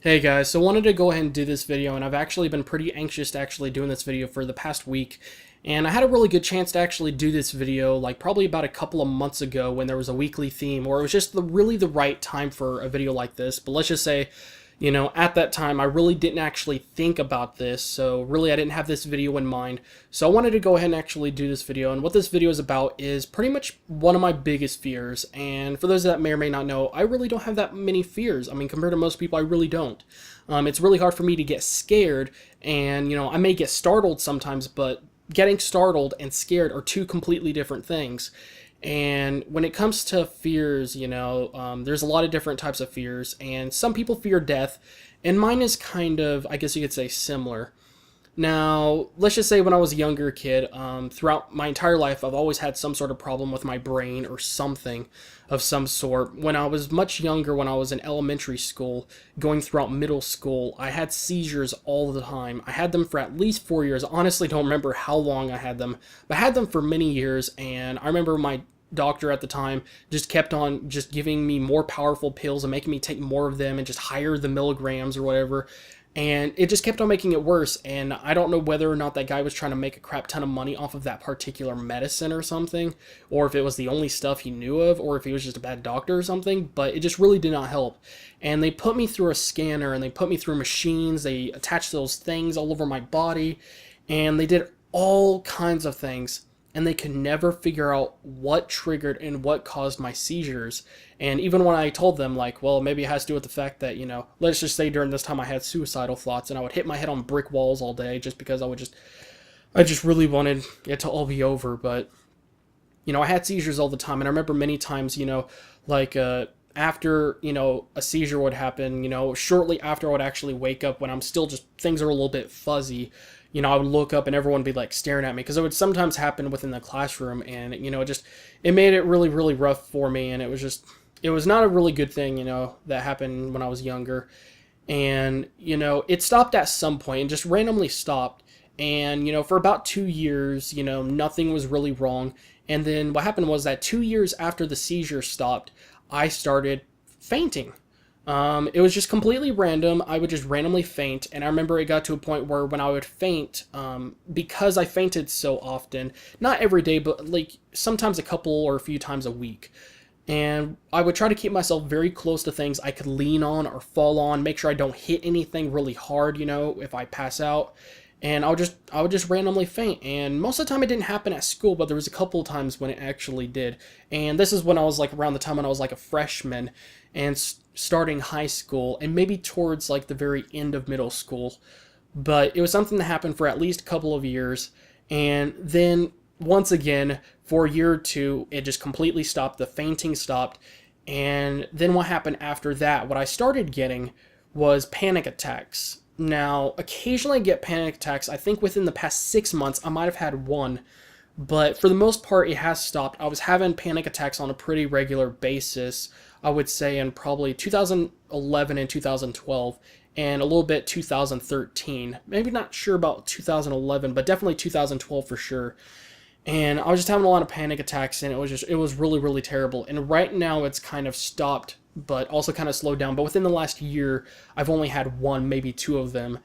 Hey guys, so wanted to go ahead and do this video, and I've actually been pretty anxious to actually doing this video for the past week. And I had a really good chance to actually do this video like probably about a couple of months ago when there was a weekly theme, or it was just really the right time for a video like this. But let's just say, at that time I really didn't actually think about this, so really I didn't have this video in mind. So I wanted to go ahead and actually do this video, and what this video is about is pretty much one of my biggest fears. And for those that may or may not know, I really don't have that many fears. I mean, compared to most people, I really don't. It's really hard for me to get scared, and I may get startled sometimes, but getting startled and scared are two completely different things. And when it comes to fears, there's a lot of different types of fears, and some people fear death, and mine is kind of, I guess you could say, similar. Now, let's just say when I was a younger kid, throughout my entire life, I've always had some sort of problem with my brain or something of some sort. When I was much younger, when I was in elementary school, going throughout middle school, I had seizures all the time. I had them for at least 4 years. Honestly, don't remember how long I had them, but I had them for many years, and I remember my doctor at the time just kept on just giving me more powerful pills and making me take more of them and just higher the milligrams or whatever. And it just kept on making it worse, and I don't know whether or not that guy was trying to make a crap ton of money off of that particular medicine or something, or if it was the only stuff he knew of, or if he was just a bad doctor or something, but it just really did not help. And they put me through a scanner, and they put me through machines, they attached those things all over my body, and they did all kinds of things, and they could never figure out what triggered and what caused my seizures. And even when I told them, like, well, maybe it has to do with the fact that, let's just say during this time I had suicidal thoughts, and I would hit my head on brick walls all day just because I just really wanted it to all be over. But, I had seizures all the time, and I remember many times, like, after, a seizure would happen, shortly after I would actually wake up when I'm still just, things are a little bit fuzzy. I would look up and everyone would be like staring at me, because it would sometimes happen within the classroom, and it made it really, really rough for me, and it was not a really good thing, that happened when I was younger. And it stopped at some point and just randomly stopped. And for about 2 years, nothing was really wrong. And then what happened was that 2 years after the seizure stopped, I started fainting. It was just completely random. I would just randomly faint, and I remember it got to a point where when I would faint, because I fainted so often, not every day, but like sometimes a couple or a few times a week, and I would try to keep myself very close to things I could lean on or fall on, make sure I don't hit anything really hard, if I pass out. And I would just randomly faint, and most of the time it didn't happen at school, but there was a couple of times when it actually did. And this is when I was like around the time when I was like a freshman and starting high school, and maybe towards like the very end of middle school. But it was something that happened for at least a couple of years, and then once again for a year or two it just completely stopped. The fainting stopped. And then what happened after that, what I started getting was panic attacks. Now, occasionally I get panic attacks. I think within the past 6 months, I might have had one, but for the most part, it has stopped. I was having panic attacks on a pretty regular basis, I would say, in probably 2011 and 2012, and a little bit 2013. Maybe not sure about 2011, but definitely 2012 for sure. And I was just having a lot of panic attacks, and it was really, really terrible. And right now, it's kind of stopped, but also kind of slowed down. But within the last year, I've only had one, maybe two of them.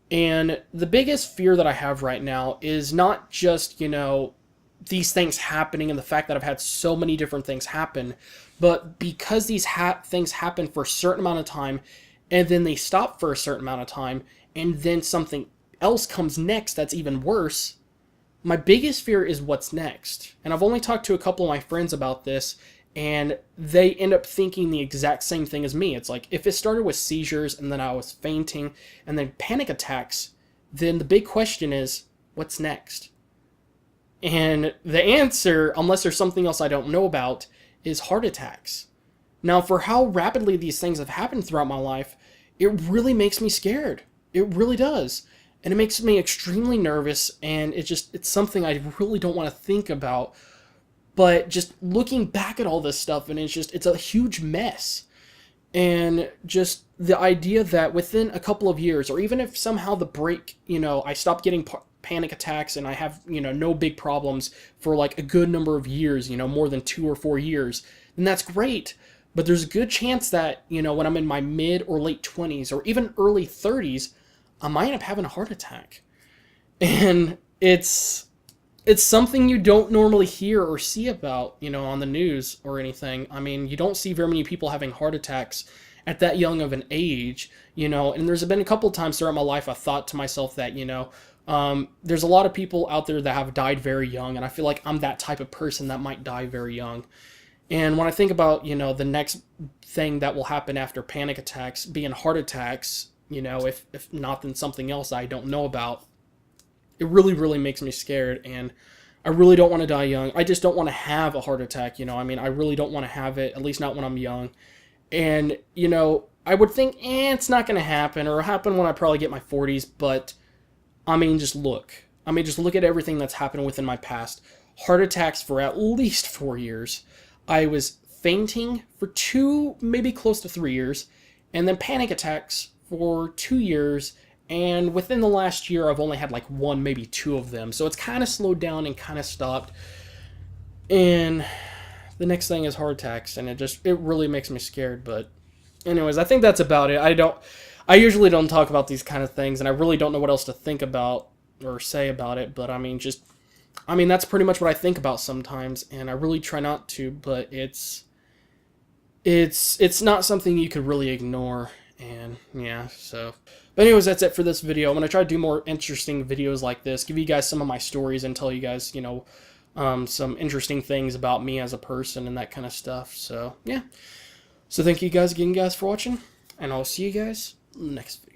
And the biggest fear that I have right now is not just, these things happening and the fact that I've had so many different things happen, but because these things happen for a certain amount of time, and then they stop for a certain amount of time, and then something else comes next that's even worse. My biggest fear is what's next. And I've only talked to a couple of my friends about this, and they end up thinking the exact same thing as me. It's like, if it started with seizures and then I was fainting and then panic attacks, then the big question is, what's next? And the answer, unless there's something else I don't know about, is heart attacks. Now, for how rapidly these things have happened throughout my life, it really makes me scared. It really does. And it makes me extremely nervous, and it's something I really don't want to think about. But just looking back at all this stuff, and it's a huge mess. And just the idea that within a couple of years, or even if somehow I stop getting panic attacks and I have, no big problems for like a good number of years, more than 2 or 4 years, then that's great. But there's a good chance that, when I'm in my mid or late 20s or even early 30s, I might end up having a heart attack. And it's something you don't normally hear or see about, on the news or anything. I mean, you don't see very many people having heart attacks at that young of an age, and there's been a couple of times throughout my life I thought to myself that, there's a lot of people out there that have died very young, and I feel like I'm that type of person that might die very young. And when I think about, the next thing that will happen after panic attacks being heart attacks, if not then something else I don't know about, it really, really makes me scared. And I really don't want to die young. I just don't want to have a heart attack, I mean, I really don't want to have it, at least not when I'm young. And, I would think, it's not going to happen, or happen when I probably get my 40s, but, I mean, just look. Just look at everything that's happened within my past. Heart attacks for at least 4 years. I was fainting for 2, maybe close to 3 years, and then panic attacks for 2 years, and within the last year, I've only had like 1, maybe 2 of them, so it's kind of slowed down and kind of stopped. And the next thing is heart attacks, and it really makes me scared. But anyways, I think that's about it. I usually don't talk about these kind of things, and I really don't know what else to think about or say about it, but that's pretty much what I think about sometimes, and I really try not to, but it's not something you could really ignore. And yeah, so, but anyways, that's it for this video. I'm going to try to do more interesting videos like this, give you guys some of my stories, and tell you guys, some interesting things about me as a person and that kind of stuff. So yeah, so thank you guys again, for watching, and I'll see you guys next video.